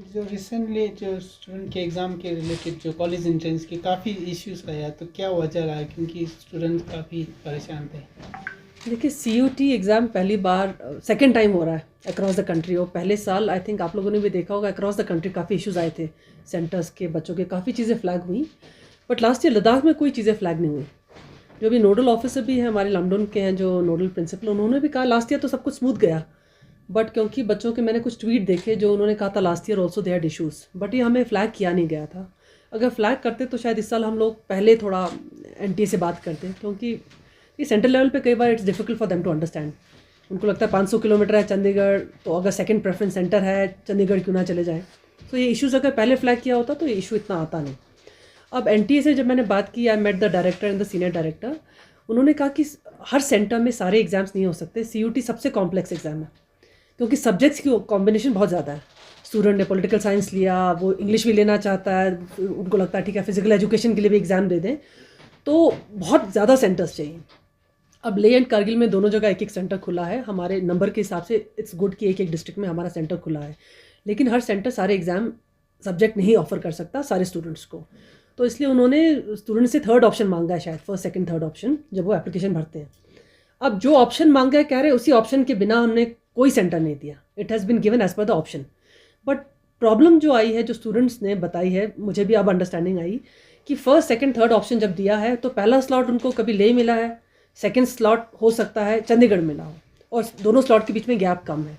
जो रिसेंटली जो स्टूडेंट के एग्ज़ाम के रिलेटेड जो कॉलेज एंट्रेंस की काफ़ी इश्यूज आया, तो क्या वजह रहा? क्योंकि स्टूडेंट काफ़ी परेशान थे। देखिए CUT एग्ज़ाम पहली बार सेकेंड टाइम हो रहा है अक्रॉस द कंट्री। और पहले साल आई थिंक आप लोगों ने भी देखा होगा अक्रॉस द कंट्री काफ़ी इश्यूज़ आए थे सेंटर्स के बच्चों के, काफ़ी चीज़ें फ्लैग हुई। बट लास्ट ईयर लद्दाख में कोई चीज़ें फ्लैग नहीं हुई। जो भी नोडल ऑफिसर भी हैं हमारे लमडोन के हैं, जो नोडल प्रिंसिपल, उन्होंने भी कहा लास्ट ईयर तो सब कुछ स्मूथ गया। बट क्योंकि बच्चों के मैंने कुछ ट्वीट देखे जो उन्होंने कहा था last year also they had issues, but ये हमें फ्लैग किया नहीं गया था। अगर फ्लैग करते तो शायद इस साल हम लोग पहले थोड़ा NTA से बात करते, क्योंकि ये सेंट्रल लेवल पे कई बार it's difficult for them to understand. उनको लगता है 500 किलोमीटर है चंडीगढ़, तो अगर सेकंड प्रेफरेंस सेंटर है चंडीगढ़ क्यों ना चले जाए। तो ये इश्यूज़ अगर पहले फ्लैग किया होता तो ये इशू इतना आता नहीं। अब NTA से जब मैंने बात की, I met the director and the senior director, उन्होंने कहा कि हर सेंटर में सारे एग्जाम्स नहीं हो सकते। CUT सबसे कॉम्प्लेक्स एग्जाम है क्योंकि सब्जेक्ट्स की कॉम्बिनेशन बहुत ज़्यादा है। स्टूडेंट ने पॉलिटिकल साइंस लिया, वो इंग्लिश भी लेना चाहता है, उनको लगता है ठीक है फिजिकल एजुकेशन के लिए भी एग्ज़ाम दे दें, तो बहुत ज़्यादा सेंटर्स चाहिए। अब लेह एंड कारगिल में दोनों जगह एक एक सेंटर खुला है। हमारे नंबर के हिसाब से इट्स गुड कि एक एक डिस्ट्रिक्ट में हमारा सेंटर खुला है, लेकिन हर सेंटर सारे एग्ज़ाम सब्जेक्ट नहीं ऑफर कर सकता सारे स्टूडेंट्स को। तो इसलिए उन्होंने स्टूडेंट से थर्ड ऑप्शन मांगा है, शायद फर्स्ट सेकंड थर्ड ऑप्शन, जब वो एप्लीकेशन भरते हैं। अब जो ऑप्शन मांगा है कह रहे उसी ऑप्शन के बिना हमने कोई सेंटर नहीं दिया। It has been given as per the option. But problem जो आई है, जो स्टूडेंट्स ने बताई है, मुझे भी अब अंडरस्टैंडिंग आई कि फर्स्ट सेकंड थर्ड ऑप्शन जब दिया है तो पहला स्लॉट उनको कभी ले मिला है, सेकंड स्लॉट हो सकता है चंडीगढ़ मिला हो, और दोनों स्लॉट के बीच में गैप कम है।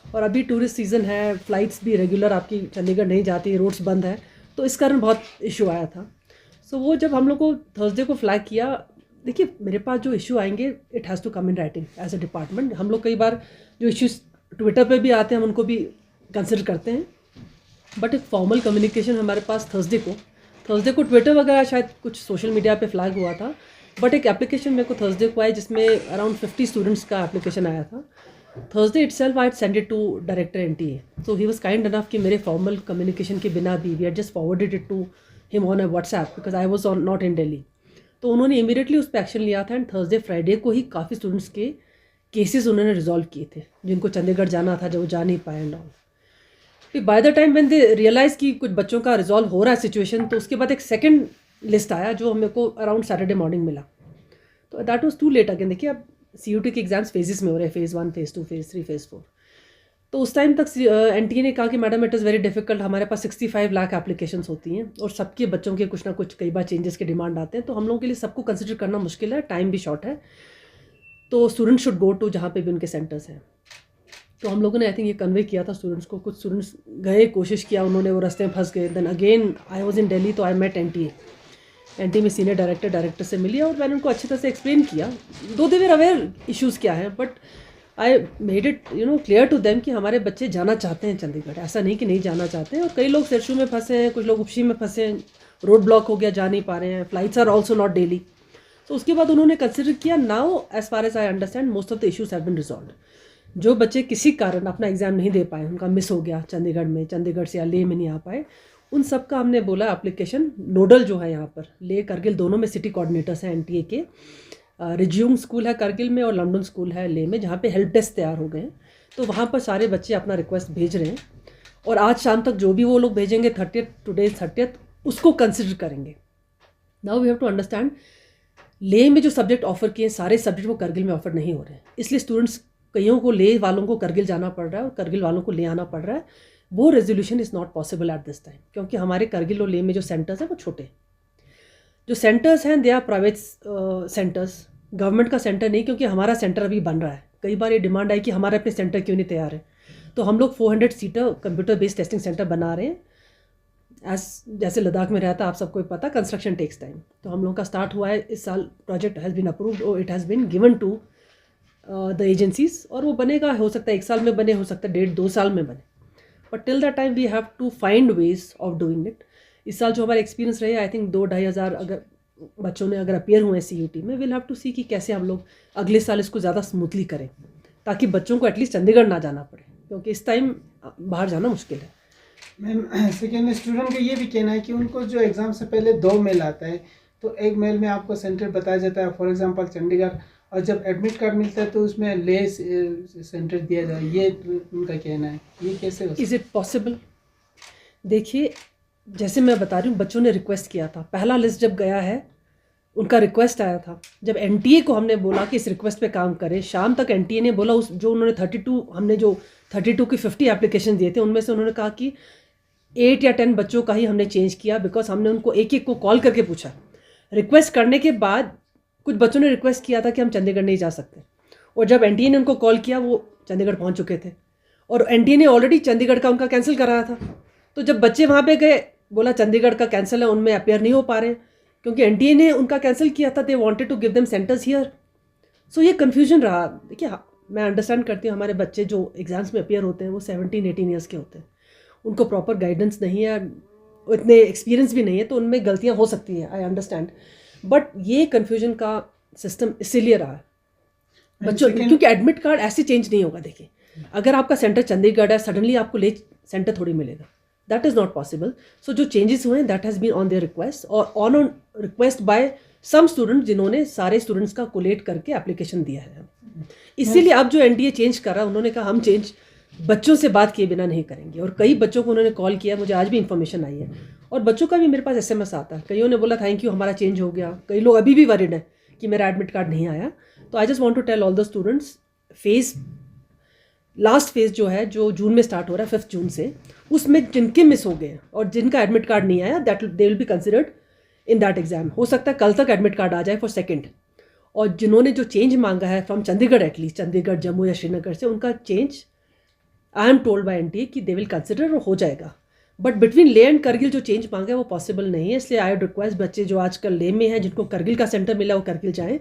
और अभी टूरिस्ट सीज़न है, फ़्लाइट्स भी रेगुलर आपकी चंडीगढ़ नहीं जाती, रोड्स बंद है, तो इस कारण बहुत इशू आया था। सो वो जब हम लोग को थर्सडे को फ्लैग किया, देखिए मेरे पास जो इशू आएंगे it has to come in writing as a department. हम लोग कई बार जो इश्यूज ट्विटर पे भी आते हैं हम उनको भी कंसिडर करते हैं, बट एक फॉर्मल कम्युनिकेशन हमारे पास थर्सडे को ट्विटर वगैरह शायद कुछ सोशल मीडिया पे फ्लैग हुआ था, बट एक एप्लीकेशन मेरे को थर्सडे को आई जिसमें अराउंड 50 स्टूडेंट्स का एप्लीकेशन आया था। Thursday itself I send it to director NTA, so he was kind enough कि मेरे फॉर्मल कम्युनिकेशन के बिना भी we are just forwarded it to him on a WhatsApp because I was on not in Delhi. तो उन्होंने immediately उस पर action लिया था एंड थर्सडे फ्राइडे को ही काफ़ी स्टूडेंट्स के केसेस उन्होंने रिजॉल्व किए थे जिनको चंडीगढ़ जाना था, जो जा नहीं पाए एंड ऑल। फिर by the time when they realise कि कुछ बच्चों का रिजॉल्व हो रहा है सिचुएशन, तो उसके बाद एक सेकंड लिस्ट आया जो मेरे को अराउंड सैटरडे मॉर्निंग मिला। तो that was too late again. देखिए अब CUT के एग्जाम्स फेजेस में हो रहे हैं, फेज़ 1 फेज़ 2 फेज़ 3 फेज़ 4। तो उस टाइम तक NTA ने कहा कि madam it is very difficult, हमारे पास 65 लाख एप्लीकेशंस होती हैं और सबके बच्चों के कुछ ना कुछ कई बार चेंजेस के डिमांड आते हैं, तो हम लोगों के लिए सबको कंसिडर करना मुश्किल है, टाइम भी शॉर्ट है, तो स्टूडेंट शुड गो टू जहाँ पे भी उनके सेंटर्स हैं। तो हम लोगों ने आई थिंक ये कन्वे किया था स्टूडेंट्स को। कुछ स्टूडेंट्स गए, कोशिश किया, उन्होंने वो रास्ते में फंस गए। Then again I was in Delhi, तो आई मेट NTA में सीनियर डायरेक्टर से मिली और मैंने उनको अच्छी तरह से एक्सप्लेन किया, दो दे वर अवेयर इश्यूज़ क्या है, but I made it clear to them कि हमारे बच्चे जाना चाहते हैं चंडीगढ़, ऐसा नहीं कि नहीं जाना चाहते हैं। और कई लोग सिरशू में फंसे हैं, कुछ लोग उपशी में फंसे हैं, रोड ब्लॉक हो गया, जा नहीं पा रहे हैं, flights are also not daily. तो उसके बाद उन्होंने कंसिडर किया, now as far as I understand most of the issues have been resolve. जो बच्चे किसी कारण अपना एग्ज़ाम नहीं दे पाए, उनका मिस हो गया चंडीगढ़ से या लेह में नहीं आ पाए, उन सब का हमने बोला एप्लीकेशन नोडल जो है यहाँ पर लेह करगिल दोनों में सिटी कोऑर्डिनेटर्स हैं NTA के। रिज्यूम स्कूल है करगिल में और लमडोन स्कूल है लेह में, जहाँ पे हेल्प डेस्क तैयार हो गए हैं। तो वहाँ पर सारे बच्चे अपना रिक्वेस्ट भेज रहे हैं और आज शाम तक जो भी वो लोग भेजेंगे 30th, टुडे 30th, उसको कंसिडर करेंगे। Now we have to understand, Leh में जो सब्जेक्ट ऑफर किए सारे सब्जेक्ट वो करगिल में ऑफर नहीं हो रहे हैं, इसलिए स्टूडेंट्स कईयों को लेह वालों को करगिल जाना पड़ रहा है और करगिल वालों को ले आना पड़ रहा है। वो resolution is not possible at this time, क्योंकि हमारे करगिल और लेह में जो सेंटर्स हैं वो छोटे, जो सेंटर्स हैं they are private centres, government का सेंटर नहीं, क्योंकि हमारा सेंटर अभी बन रहा है। कई बार ये डिमांड आई कि हमारे अपने सेंटर क्यों नहीं तैयार है, तो हम लोग 400 seater computer based testing centre बना रहे हैं। जैसे लद्दाख में रहता है, आप सबको पता, कंस्ट्रक्शन टेक्स टाइम। तो हम लोग का स्टार्ट हुआ है इस साल, प्रोजेक्ट हैज़ बीन अप्रूव्ड और it has been given to the agencies, और वो बनेगा, हो सकता है 1 साल में बने, हो सकता है 1.5-2 साल में बने, but till that time we have to find ways of doing it. इस साल जो हमारा एक्सपीरियंस रहे, आई थिंक 2-2.5 हज़ार अगर बच्चों ने अगर अपेयर हुए CUT में, विल हैव टू सी कि कैसे हम लोग अगले साल इसको ज़्यादा स्मूथली करें, ताकि बच्चों को एटलीस्ट चंडीगढ़ ना जाना पड़े, क्योंकि इस टाइम बाहर जाना मुश्किल है। मैम सेकेंड स्टूडेंट का ये भी कहना है कि उनको जो एग्ज़ाम से पहले 2 मेल आता है, तो एक मेल में आपको सेंटर बताया जाता है, फॉर एग्जांपल चंडीगढ़, और जब एडमिट कार्ड मिलता है तो उसमें लेह सेंटर दिया जाए, ये उनका कहना है, ये कैसे हो सकता है? Is it possible? देखिए, जैसे मैं बता रही हूँ, बच्चों ने रिक्वेस्ट किया था, पहला लिस्ट जब गया है उनका रिक्वेस्ट आया था, जब एनटीए को हमने बोला कि इस रिक्वेस्ट पे काम करें, शाम तक एनटीए ने बोला, उस जो उन्होंने 32 हमने जो 32 की 50 एप्लीकेशन दिए थे उनमें से उन्होंने कहा कि 8 या 10 बच्चों का ही हमने चेंज किया, बिकॉज हमने उनको एक एक को कॉल करके पूछा। रिक्वेस्ट करने के बाद कुछ बच्चों ने रिक्वेस्ट किया था कि हम चंडीगढ़ नहीं जा सकते, और जब एनटीए ने उनको कॉल किया वो चंडीगढ़ पहुँच चुके थे, और एनटीए ने ऑलरेडी चंडीगढ़ का उनका कैंसिल कराया था। तो जब बच्चे वहाँ पे गए, बोला चंडीगढ़ का कैंसिल है, उनमें अपेयर नहीं हो पा रहे क्योंकि एनटीए ने उनका कैंसिल किया था। They wanted to give them centres here. So ये कन्फ्यूजन रहा। देखिए, मैं अंडरस्टैंड करती हूँ, हमारे बच्चे जो एग्जाम्स में अपेयर होते हैं वो 17-18 ईयर्स के होते हैं, उनको प्रॉपर गाइडेंस नहीं है, इतने एक्सपीरियंस भी नहीं है, तो उनमें गलतियाँ हो सकती हैं, आई अंडरस्टैंड। बट ये कन्फ्यूजन का सिस्टम इसीलिए रहा है बच्चों, क्योंकि एडमिट कार्ड ऐसे चेंज नहीं होगा। देखिए, अगर आपका सेंटर चंडीगढ़ है, सडनली आपको ले सेंटर थोड़ी मिलेगा, that is not possible. So जो चेंजेस हुए हैं that has been on their request, और on request by some students जिन्होंने सारे स्टूडेंट्स का कोलेट करके एप्लीकेशन दिया है। इसीलिए अब जो एनटीए चेंज कर रहा है, उन्होंने कहा हम चेंज बच्चों से बात किए बिना नहीं करेंगे, और कई बच्चों को उन्होंने कॉल किया, मुझे आज भी इन्फॉर्मेशन आई है, और बच्चों का भी मेरे पास एसएमएस आता है, कईयों ने बोला थैंक यू हमारा चेंज हो गया, कई लोग अभी भी वरिड हैं कि मेरा एडमिट कार्ड नहीं आया। तो I just want to tell all the students, last phase जो है, जो जून में स्टार्ट हो रहा है 5 जून से, उसमें जिनके मिस हो गए और जिनका एडमिट कार्ड नहीं आया, that they will be considered in that exam. हो सकता है कल तक एडमिट कार्ड आ जाए फॉर सेकेंड, और जिन्होंने जो चेंज मांगा है फ्रॉम चंडीगढ़, एटलीस्ट चंडीगढ़, जम्मू या श्रीनगर से, उनका change I am told by NTA कि दे विल कंसिडर, और हो जाएगा। बट बिटवीन ले एंड करगिल जो चेंज मांगा है वो पॉसिबल नहीं है, इसलिए आई वुड रिक्वेस्ट बच्चे जो आजकल ले में हैं, जिनको करगिल का सेंटर मिला, वो करगिल जाएँ।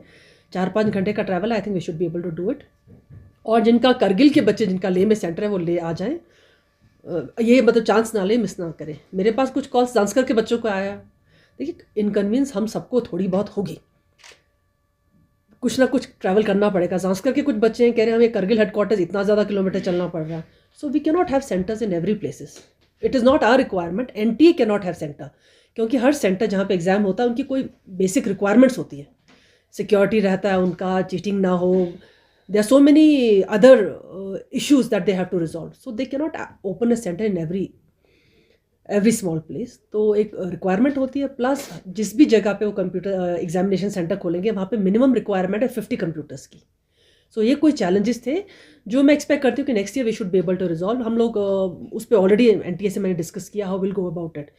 4-5 घंटे का travel, I think we should be able to do it. और जिनका करगिल के बच्चे, जिनका ले में सेंटर है, वो ले आ जाएं, ये मतलब चांस ना ले, मिस ना करें। मेरे पास कुछ कॉल्स जांस्कर के बच्चों को आया। देखिए, इनकन्वीनियंस हम सबको थोड़ी बहुत होगी, कुछ ना कुछ ट्रैवल करना पड़ेगा। जांस्कर के कुछ बच्चे हैं, कह रहे हैं हमें करगिल हेडक्वार्टर्स इतना ज़्यादा किलोमीटर चलना पड़ रहा है। So we can not have centres in every places, it is not our requirement. NTA can not have centre, क्योंकि हर सेंटर जहाँ पे एग्जाम होता है उनकी कोई बेसिक रिक्वायरमेंट्स होती है, सिक्योरिटी रहता है उनका, चीटिंग ना हो, there are so many other issues that they have to resolve, so they cannot open a center in every small place. तो एक रिक्वायरमेंट होती है, प्लस जिस भी जगह पे वो कंप्यूटर एग्जामिनेशन सेंटर खोलेंगे वहाँ पे मिनिमम रिक्वायरमेंट है 50 कंप्यूटर्स की। सो ये कोई चैलेंजेस थे जो मैं एक्सपेक्ट करती हूँ कि next year we should be able to resolve. हम लोग उस पर ऑलरेडी एनटीए से मैंने डिस्कस किया, how will go about it.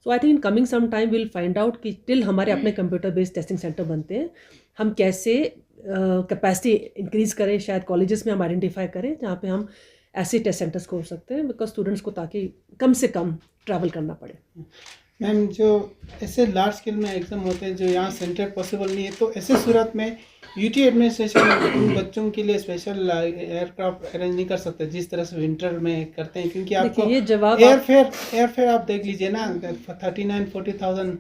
So I think in coming some time will find out कि टिल हमारे अपने कंप्यूटर बेस्ड टेस्टिंग सेंटर बनते हैं, हम कैसे कैपेसिटी इंक्रीज़ करें, शायद कॉलेजेस में हम आइडेंटिफाई करें जहाँ पे हम ऐसे टेस्ट सेंटर्स खोल सकते हैं, बिकॉज स्टूडेंट्स को ताकि कम से कम ट्रैवल करना पड़े। मैम, जो ऐसे लार्ज स्केल में एग्ज़ाम होते हैं जो यहाँ सेंटर पॉसिबल नहीं है, तो ऐसे सूरत में यूटी एडमिनिस्ट्रेशन उन बच्चों के लिए स्पेशल एयरक्राफ्ट अरेंज नहीं कर सकते जिस तरह से विंटर में करते हैं? क्योंकि आपको ये जवाब एयरफेयर आप देख लीजिए ना, 39-40,000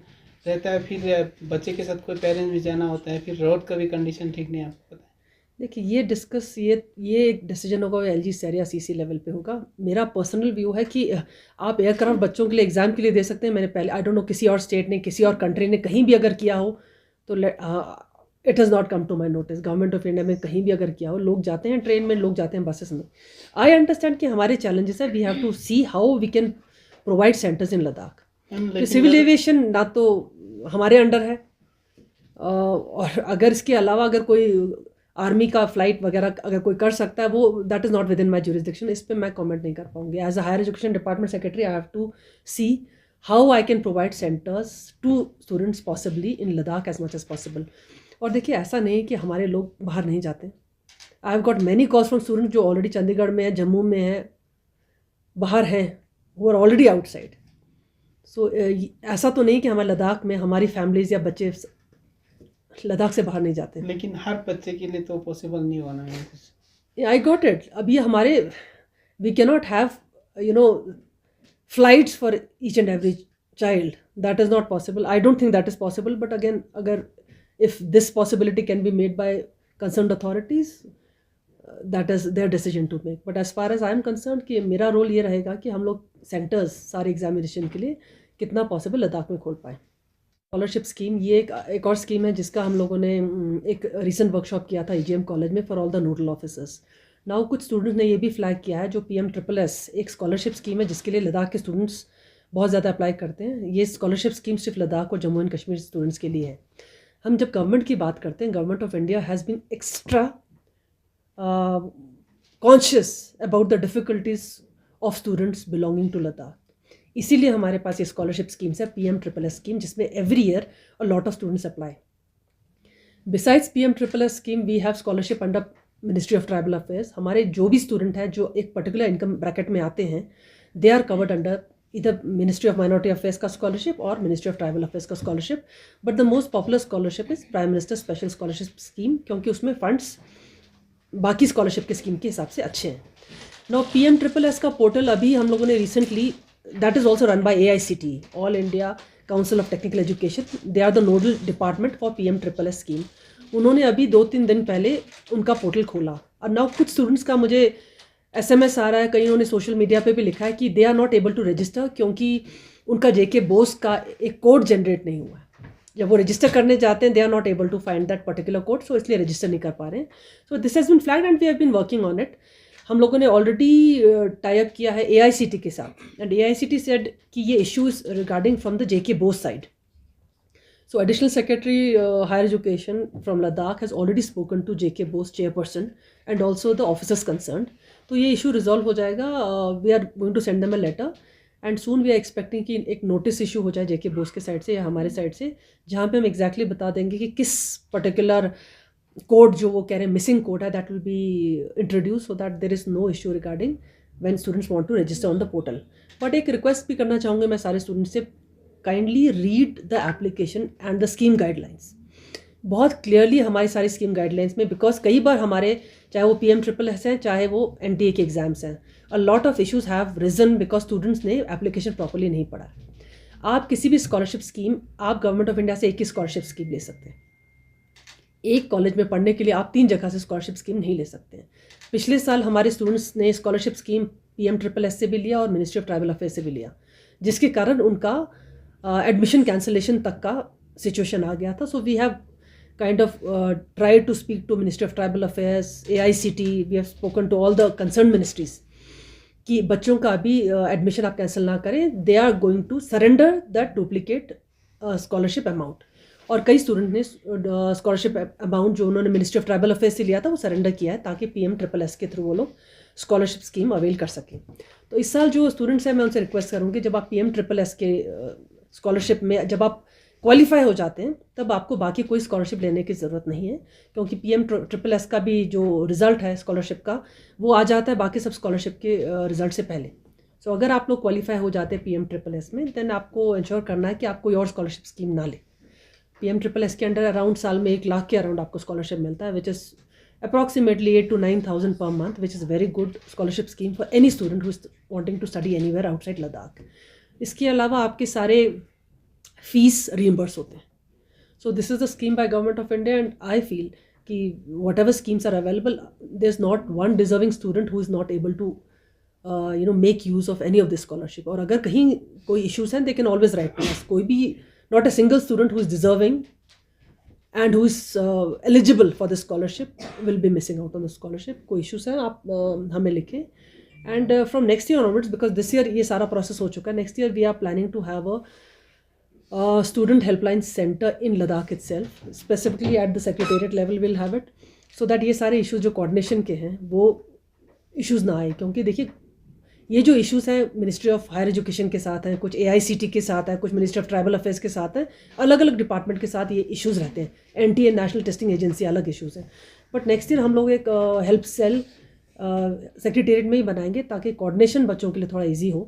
रहता है, फिर बच्चे के साथ कोई पेरेंट्स भी जाना होता है, फिर रोड का भी कंडीशन ठीक नहीं, आपको पता है। देखिए, ये डिस्कस ये एक डिसीजन होगा एलजी सर या सीसी लेवल पे होगा। मेरा पर्सनल व्यू है कि आप एयरक्राफ्ट बच्चों के लिए एग्ज़ाम के लिए दे सकते हैं। मैंने पहले, आई डोंट नो, किसी और स्टेट ने, किसी और कंट्री ने कहीं भी अगर किया हो तो it has not come to my notice. Government of India में कहीं भी अगर किया हो, लोग जाते हैं ट्रेन में, लोग जाते हैं बसेस में। आई अंडरस्टैंड कि हमारे चैलेंजेस है, we have to see how we can provide centres in Ladakh. Civil aviation ना तो हमारे अंडर है, और अगर इसके अलावा अगर कोई आर्मी का फ्लाइट वगैरह अगर कोई कर सकता है, वो that is not within my jurisdiction. इस पर मैं कमेंट नहीं कर पाऊंगी। As a higher education department secretary, I have to see how I can provide centres to students possibly in Ladakh as much as possible. और देखिए, ऐसा नहीं कि हमारे लोग बाहर नहीं जाते। I have got many calls from students जो ऑलरेडी चंडीगढ़ में है, जम्मू में है, बाहर हैं, वो आर ऑलरेडी आउटसाइड। सो ऐसा तो नहीं कि हमारे लद्दाख में हमारी फैमिलीज या बच्चे लद्दाख से बाहर नहीं जाते। लेकिन हर बच्चे के लिए तो पॉसिबल नहीं होना है। I got it. अभी हमारे we can not have flights for each and every child, that is not possible. I don't think that is possible, but again, अगर if this possibility can be made by concerned authorities, that is their decision to make. But as far as I am concern कि मेरा role ये रहेगा कि हम लोग centres सारे examination के लिए कितना पॉसिबल लद्दाख में खोल पाएँ। स्कॉलरशिप स्कीम, ये एक और स्कीम है जिसका हम लोगों ने एक रिसेंट वर्कशॉप किया था ईजीएम कॉलेज में for all the nodal officers. Now कुछ स्टूडेंट्स ने ये भी फ्लैग किया है, जो PM SSS एक स्कॉलरशिप स्कीम है जिसके लिए लद्दाख के स्टूडेंट्स बहुत ज़्यादा अप्लाई करते हैं। ये स्कॉलरशिप स्कीम सिर्फ लद्दाख और जम्मू एंड कश्मीर स्टूडेंट्स के लिए है। हम जब गवर्नमेंट की बात करते हैं, government of India has been extra conscious about the difficulties of students belonging to Ladakh. इसीलिए हमारे पास ये स्कॉलरशिप स्कीम्स है, PMSSS स्कीम, जिसमें every year a lot of students apply. Besides PMSSS scheme we have scholarship under ministry of tribal affairs. हमारे जो भी student हैं जो एक पर्टिकुलर इनकम ब्रैकेट में आते हैं, दे आर कवर्ड अंडर इधर मिनिस्ट्री ऑफ माइनॉरिटी अफेयर्स का स्कॉलरशिप और मिनिस्ट्री ऑफ ट्राइबल अफेयर्स का scholarship. But the most popular scholarship is prime minister special scholarship scheme, क्योंकि उसमें फंड्स बाकी स्कॉलरशिप के स्कीम के हिसाब से अच्छे हैं। नाउ PMSSS का पोर्टल अभी हम लोगों ने recently, that is also run by AICTE, all India council of technical education, they are the nodal department for PMSSS scheme. उन्होंने अभी 2-3 दिन पहले उनका पोर्टल खोला और नाउ कुछ स्टूडेंट्स का मुझे SMS आ रहा है, कई उन्होंने सोशल मीडिया पे भी लिखा है कि they are not able to register, क्योंकि उनका JK बोस का एक कोड जनरेट नहीं हुआ है। जब वो रजिस्टर करने जाते हैं, they are not able to find that particular code, so इसलिए रजिस्टर नहीं कर पा रहे हैं। So this has been flagged and we have been working on it. हम लोगों ने ऑलरेडी टाई अप किया है AICTE के साथ, एंड AICTE सेड कि ये issues regarding from the JK Bose side. So additional secretary higher education from Ladakh has already spoken to JK Bose chairperson and also the officers concerned. तो ये issue resolve हो जाएगा। We are going to send them a letter and soon we are expecting कि एक notice issue हो जाए JK Bose के side से या हमारे साइड से, जहाँ पे हम exactly बता देंगे कि किस particular code जो वो कह रहे हैं missing code है, that will be introduced so that there is no issue regarding when students want to register on the portal. But एक request भी करना चाहूँगी मैं सारे students से, kindly read the application and the scheme guidelines बहुत clearly, हमारी सारी स्कीम गाइडलाइंस में, बिकॉज कई बार हमारे चाहे वो PMSSS हैं चाहे वो NTA के एग्जाम्स हैं, a lot of issues have risen because students ने एप्लीकेशन प्रॉपर्ली नहीं पढ़ा। आप किसी भी स्कॉलरशिप स्कीम, आप गवर्नमेंट ऑफ इंडिया से एक ही स्कॉलरशिप स्कीम ले सकते हैं। एक कॉलेज में पढ़ने के लिए आप 3 जगह से स्कॉलरशिप स्कीम नहीं ले सकते हैं। पिछले साल हमारे स्टूडेंट्स ने स्कॉलरशिप स्कीम PMSSS से भी लिया और मिनिस्ट्री ऑफ ट्राइबल अफेयर्स से भी लिया, जिसके कारण उनका एडमिशन कैंसलेशन तक का सिचुएशन आ गया था। So we have kind of try to speak to ministry of tribal affairs, AICTE, we have spoken to all the concern ministries कि बच्चों का अभी एडमिशन आप कैंसिल ना करें, they are going to surrender that duplicate scholarship amount. और कई student ने स्कॉलरशिप अमाउंट जो उन्होंने मिनिस्ट्री ऑफ ट्राइबल अफेयर्स से लिया था वो सरेंडर किया है, ताकि PMSSS के थ्रू वो लोग स्कॉलरशिप स्कीम अवेल कर सकें। तो इस साल जो स्टूडेंट्स हैं, मैं उनसे रिक्वेस्ट करूँगी, जब आप PMSSS के स्कॉलरशिप में जब आप क्वालिफाई हो जाते हैं, तब आपको बाकी कोई स्कॉलरशिप लेने की ज़रूरत नहीं है, क्योंकि PMSSS का भी जो रिज़ल्ट है स्कॉलरशिप का, वो आ जाता है बाकी सब स्कॉलरशिप के रिज़ल्ट से पहले। सो अगर आप लोग क्वालिफाई हो जाते हैं PMSSS में, देन आपको इंश्योर करना है कि आप कोई और स्कॉलरशिप स्कीम ना ले। PMSSS के अंडर अराउंड साल में 1 लाख के अराउंड आपको स्कॉलरशिप मिलता है, which is approximately 8,000 to 9,000 per month, which is a very good scholarship scheme for any student who is wanting to study anywhere outside Ladakh. इसके अलावा आपके सारे फीस reimburse होते हैं। So this is the scheme by Government of India, and I feel कि whatever schemes are available, there's not one deserving student who is not able to make use of any of this scholarship. और अगर कहीं कोई issues हैं, they can always write to us. कोई भी not a single student who is deserving and who is eligible for this scholarship will be missing out on the scholarship. कोई issues हैं आप हमें लिखें, and from next year onwards, because this year ये सारा process हो चुका है, next year we are planning to have a student helpline center in Ladakh itself, specifically at the secretariat level we'll have it, so that ये सारे issues जो coordination के हैं वो issues ना आए। क्योंकि देखिए ये जो इश्यूज़ हैं मिनिस्ट्री ऑफ हायर एजुकेशन के साथ हैं, कुछ AICTE के साथ है, कुछ मिनिस्ट्री ऑफ ट्राइबल अफेयर्स के साथ हैं, अलग अलग डिपार्टमेंट के साथ ये इश्यूज़ रहते हैं। NTA नेशनल टेस्टिंग एजेंसी अलग इश्यूज़ हैं, बट नेक्स्ट ईयर हम लोग एक हेल्प सेल सेक्रेटेरिएट में ही बनाएंगे, ताकि कोऑर्डिनेशन बच्चों के लिए थोड़ा ईजी हो।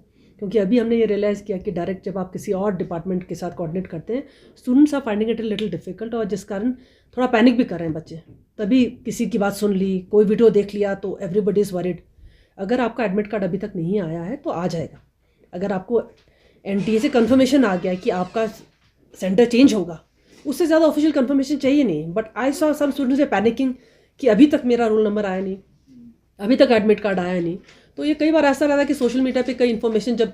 क्योंकि अभी हमने ये रियलाइज़ किया कि डायरेक्ट जब आप किसी और डिपार्टमेंट के साथ कोऑर्डिनेट करते हैं, students are finding it little difficult, और जिस कारण थोड़ा पैनिक भी कर रहे हैं बच्चे। तभी किसी की बात सुन ली, कोई वीडियो देख लिया तो एवरीबडी इज़ वरीड। अगर आपका एडमिट कार्ड अभी तक नहीं आया है तो आ जाएगा। अगर आपको NTA से कंफर्मेशन आ गया है कि आपका सेंटर चेंज होगा, उससे ज़्यादा ऑफिशियल कंफर्मेशन चाहिए नहीं। But I saw some students are panicking कि अभी तक मेरा रोल नंबर आया नहीं, अभी तक एडमिट कार्ड आया नहीं। तो ये कई बार ऐसा रहता है कि सोशल मीडिया पे कई इन्फॉर्मेशन जब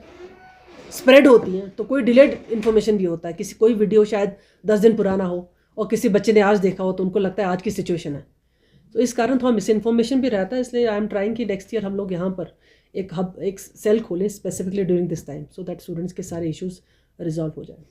स्प्रेड होती हैं तो कोई डिलेड इन्फॉर्मेशन भी होता है। किसी कोई वीडियो शायद 10 दिन पुराना हो और किसी बच्चे ने आज देखा हो तो उनको लगता है आज की सिचुएशन है, तो इस कारण थोड़ा मिस इन्फॉर्मेशन भी रहता है। इसलिए आई एम ट्राइंग कि नेक्स्ट ईयर हम लोग यहाँ पर एक हब एक सेल खोलें specifically during this time, so that students के सारे इश्यूज रिजॉल्व हो जाए.